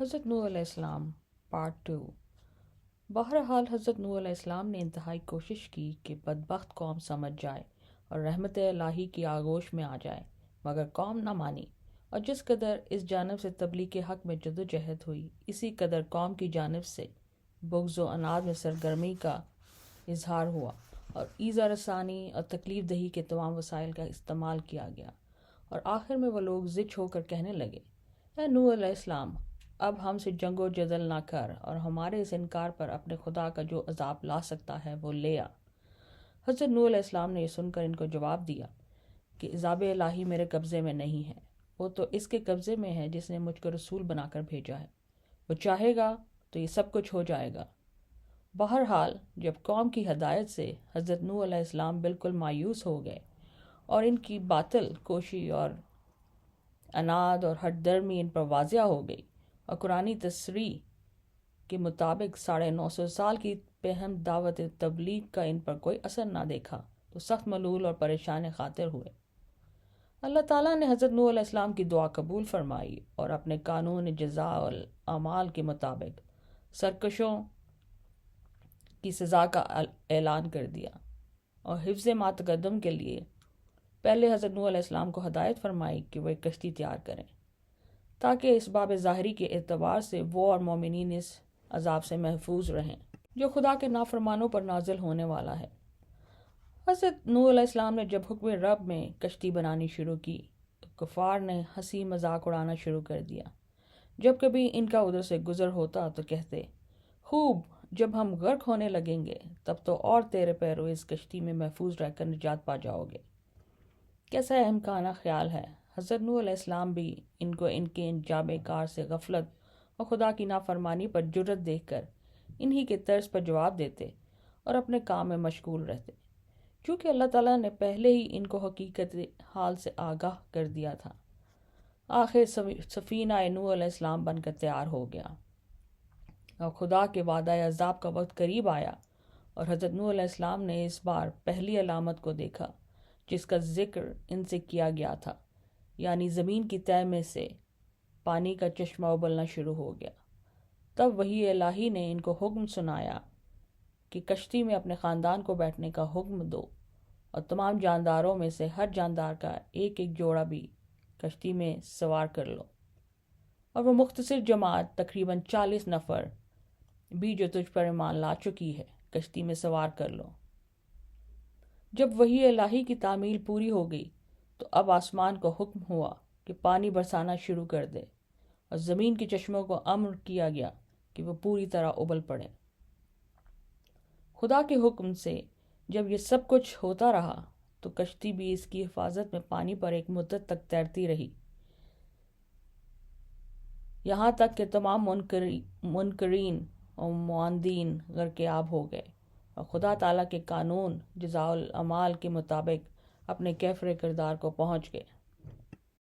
حضرت نوح علیہ السلام پارٹ 2۔ بہرحال حضرت نوح علیہ السلام نے انتہائی کوشش کی کہ بدبخت قوم سمجھ جائے اور رحمت الہی کی آغوش میں آ جائے، مگر قوم نہ مانی، اور جس قدر اس جانب سے تبلیغ کے حق میں جدوجہد ہوئی، اسی قدر قوم کی جانب سے بغض و عناد میں سرگرمی کا اظہار ہوا، اور ایذا رسانی اور تکلیف دہی کے تمام وسائل کا استعمال کیا گیا، اور آخر میں وہ لوگ زچ ہو کر کہنے لگے، اے نوح علیہ السلام، اب ہم سے جنگ و جدل نہ کر اور ہمارے اس انکار پر اپنے خدا کا جو عذاب لا سکتا ہے وہ لے آ۔ حضرت نوح علیہ السلام نے یہ سن کر ان کو جواب دیا کہ عذاب الہی میرے قبضے میں نہیں ہے، وہ تو اس کے قبضے میں ہے جس نے مجھ کو رسول بنا کر بھیجا ہے، وہ چاہے گا تو یہ سب کچھ ہو جائے گا۔ بہرحال جب قوم کی ہدایت سے حضرت نوح علیہ السلام بالکل مایوس ہو گئے اور ان کی باطل کوشی اور عناد اور ہٹ درمی ان پر واضح ہو گئی، اور قرآنی تصریح کے مطابق 950 سال کی پہم دعوت تبلیغ کا ان پر کوئی اثر نہ دیکھا، تو سخت ملول اور پریشان خاطر ہوئے۔ اللہ تعالیٰ نے حضرت نوح علیہ السلام کی دعا قبول فرمائی اور اپنے قانون جزا الاعمال کے مطابق سرکشوں کی سزا کا اعلان کر دیا، اور حفظ ما تقدم کے لیے پہلے حضرت نوح علیہ السلام کو ہدایت فرمائی کہ وہ ایک کشتی تیار کریں، تاکہ اس باب ظاہری کے اعتبار سے وہ اور مومنین اس عذاب سے محفوظ رہیں جو خدا کے نافرمانوں پر نازل ہونے والا ہے۔ حضرت نوح علیہ السلام نے جب حکم رب میں کشتی بنانی شروع کی تو کفار نے ہنسی مذاق اڑانا شروع کر دیا۔ جب کبھی ان کا ادھر سے گزر ہوتا تو کہتے، خوب، جب ہم غرق ہونے لگیں گے تب تو اور تیرے پیرو اس کشتی میں محفوظ رہ کر نجات پا جاؤ گے۔ کیسا احمقانہ خیال ہے۔ حضرت نوح علیہ السلام بھی ان کو ان کے انجام کار سے غفلت اور خدا کی نافرمانی پر جرأت دیکھ کر انہی کے طرز پر جواب دیتے اور اپنے کام میں مشغول رہتے، چونکہ اللہ تعالیٰ نے پہلے ہی ان کو حقیقت حال سے آگاہ کر دیا تھا۔ آخر سفینہ نوح علیہ السلام بن کر تیار ہو گیا، اور خدا کے وعدہ عذاب کا وقت قریب آیا، اور حضرت نوح علیہ السلام نے اس بار پہلی علامت کو دیکھا جس کا ذکر ان سے کیا گیا تھا، یعنی زمین کی تہہ میں سے پانی کا چشمہ ابلنا شروع ہو گیا۔ تب وحی الہی نے ان کو حکم سنایا کہ کشتی میں اپنے خاندان کو بیٹھنے کا حکم دو، اور تمام جانداروں میں سے ہر جاندار کا ایک ایک جوڑا بھی کشتی میں سوار کر لو، اور وہ مختصر جماعت تقریباً 40 نفر بھی جو تجھ پر ایمان لا چکی ہے کشتی میں سوار کر لو۔ جب وحی الہی کی تعمیل پوری ہو گئی تو اب آسمان کو حکم ہوا کہ پانی برسانا شروع کر دے، اور زمین کے چشموں کو امر کیا گیا کہ وہ پوری طرح ابل پڑے۔ خدا کے حکم سے جب یہ سب کچھ ہوتا رہا تو کشتی بھی اس کی حفاظت میں پانی پر ایک مدت تک تیرتی رہی، یہاں تک کہ تمام منکرین اور معاندین غرق آب ہو گئے، اور خدا تعالیٰ کے قانون جزاء الاعمال کے مطابق اپنے کیفر کردار کو پہنچ گئے۔